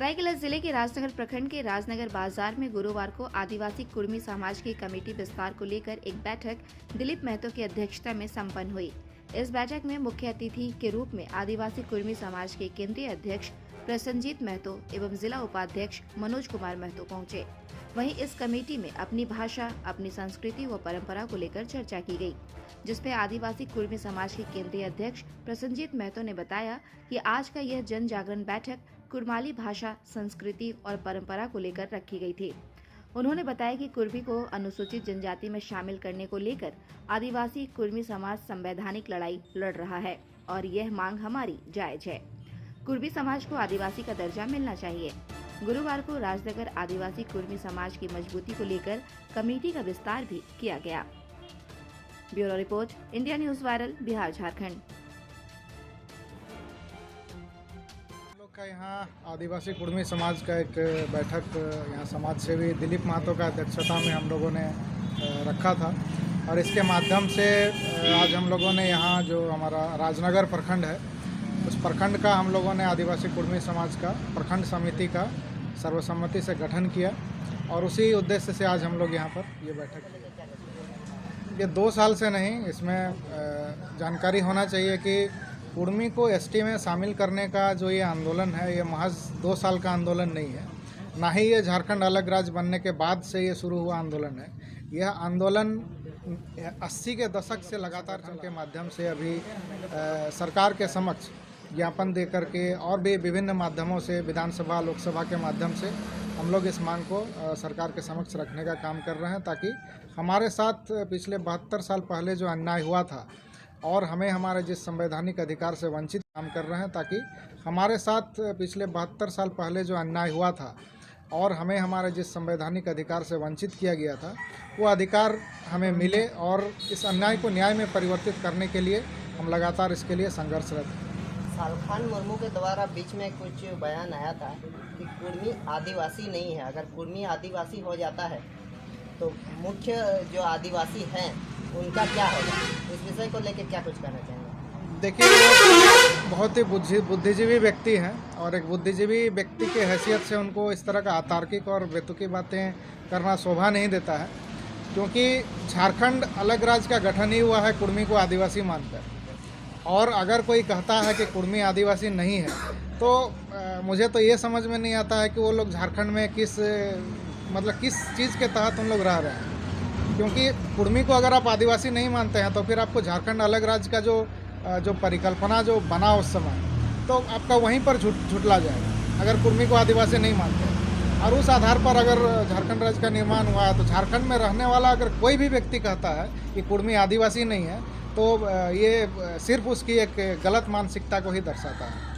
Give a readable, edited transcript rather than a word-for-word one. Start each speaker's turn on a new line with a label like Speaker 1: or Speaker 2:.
Speaker 1: सरायकेला जिले के राजनगर प्रखंड के राजनगर बाजार में गुरुवार को आदिवासी कुर्मी समाज की कमेटी विस्तार को लेकर एक बैठक दिलीप महतो की अध्यक्षता में संपन्न हुई। इस बैठक में मुख्य अतिथि के रूप में आदिवासी कुर्मी समाज के केंद्रीय अध्यक्ष प्रसन्नजीत महतो एवं जिला उपाध्यक्ष मनोज कुमार महतो पहुंचे। वहीं इस कमेटी में अपनी भाषा, अपनी संस्कृति व परंपरा को लेकर चर्चा की गई, जिसपे आदिवासी कुर्मी समाज के केंद्रीय अध्यक्ष प्रसन्नजीत महतो ने बताया कि आज का यह जन जागरण बैठक कुर्माली भाषा, संस्कृति और परंपरा को लेकर रखी गई थी। उन्होंने बताया कि कुर्मी को अनुसूचित जनजाति में शामिल करने को लेकर आदिवासी कुर्मी समाज संवैधानिक लड़ाई लड़ रहा है और यह मांग हमारी जायज है। कुर्मी समाज को आदिवासी का दर्जा मिलना चाहिए। गुरुवार को राजनगर आदिवासी कुर्मी समाज की मजबूती को लेकर कमेटी का विस्तार भी किया गया। Bureau report, India news viral, Bihar, Jharkhand.
Speaker 2: का यहाँ आदिवासी कुर्मी समाज का एक बैठक यहाँ समाज सेवी दिलीप महतो का अध्यक्षता में हम लोगों ने रखा था और इसके माध्यम से आज हम लोगों ने यहाँ जो हमारा राजनगर प्रखंड है उस प्रखंड का हम लोगों ने आदिवासी कुर्मी समाज का प्रखंड समिति का सर्वसम्मति से गठन किया और उसी उद्देश्य से आज हम लोग यहाँ पर ये बैठक की। ये 2 साल से नहीं, इसमें जानकारी होना चाहिए कि कुर्मी को एसटी में शामिल करने का जो ये आंदोलन है ये महज 2 साल का आंदोलन नहीं है, ना ही ये झारखंड अलग राज्य बनने के बाद से ये शुरू हुआ आंदोलन है। यह आंदोलन 80 के दशक से लगातार के माध्यम से अभी सरकार के समक्ष ज्ञापन दे करके और भी विभिन्न माध्यमों से विधानसभा, लोकसभा के माध्यम से हम लोग इस मांग को सरकार के समक्ष रखने का काम कर रहे हैं, ताकि हमारे साथ पिछले 72 साल पहले जो अन्याय हुआ था और हमें हमारे जिस संवैधानिक अधिकार से वंचित काम कर रहे हैं, ताकि हमारे साथ पिछले 72 साल पहले जो अन्याय हुआ था और हमें हमारे जिस संवैधानिक अधिकार से वंचित किया गया था वो अधिकार हमें मिले और इस अन्याय को न्याय में परिवर्तित करने के लिए हम लगातार इसके लिए संघर्षरत हैं।
Speaker 3: सालखान मुर्मू के द्वारा बीच में कुछ बयान आया था कि कुर्मी आदिवासी नहीं है, अगर कुर्मी आदिवासी हो जाता है तो मुख्य जो आदिवासी हैं उनका क्या होगा, इस विषय को लेकर क्या कुछ कहना चाहेंगे?
Speaker 2: देखिए, वो बहुत ही बुद्धिजीवी व्यक्ति हैं और एक बुद्धिजीवी व्यक्ति के हैसियत से उनको इस तरह का अतार्किक और बेतुकी बातें करना शोभा नहीं देता है, क्योंकि झारखंड अलग राज्य का गठन ही हुआ है कुर्मी को आदिवासी मानकर। और अगर कोई कहता है कि कुर्मी आदिवासी नहीं है तो मुझे तो ये समझ में नहीं आता है कि वो लोग झारखंड में किस चीज़ के तहत उन लोग रह रहे हैं। क्योंकि कुर्मी को अगर आप आदिवासी नहीं मानते हैं तो फिर आपको झारखंड अलग राज्य का जो परिकल्पना जो बना उस समय, तो आपका वहीं पर झुटला जाएगा अगर कुर्मी को आदिवासी नहीं मानते हैं। और उस आधार पर अगर झारखंड राज्य का निर्माण हुआ है तो झारखंड में रहने वाला अगर कोई भी व्यक्ति कहता है कि कुर्मी आदिवासी नहीं है तो ये सिर्फ उसकी एक गलत मानसिकता को ही दर्शाता है।